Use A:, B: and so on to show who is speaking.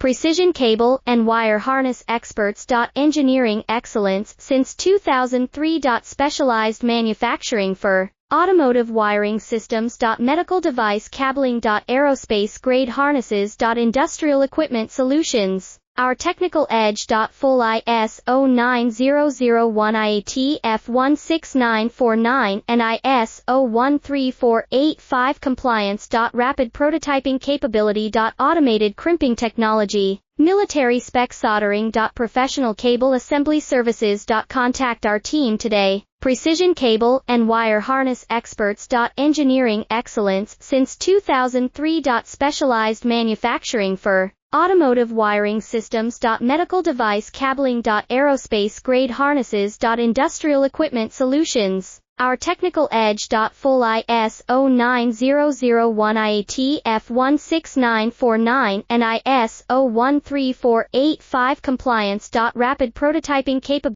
A: precision cable and wire harness experts. Engineering excellence since 2003. Specialized manufacturing for automotive wiring systems. Medical device cabling. Aerospace grade harnesses. Industrial equipment solutions. Our technical edge. Full ISO 9001 IATF 16949 and ISO 13485 compliance. Rapid prototyping capability. Automated crimping technology. Military spec soldering. Professional cable assembly services. Contact our team today. Precision cable and wire harness experts. Engineering excellence since 2003. Specialized manufacturing for automotive wiring systems. Medical device cabling. Aerospace grade harnesses. Industrial equipment solutions. Our technical edge. Full ISO 9001 IATF 16949 and ISO 13485 compliance. Rapid prototyping capability.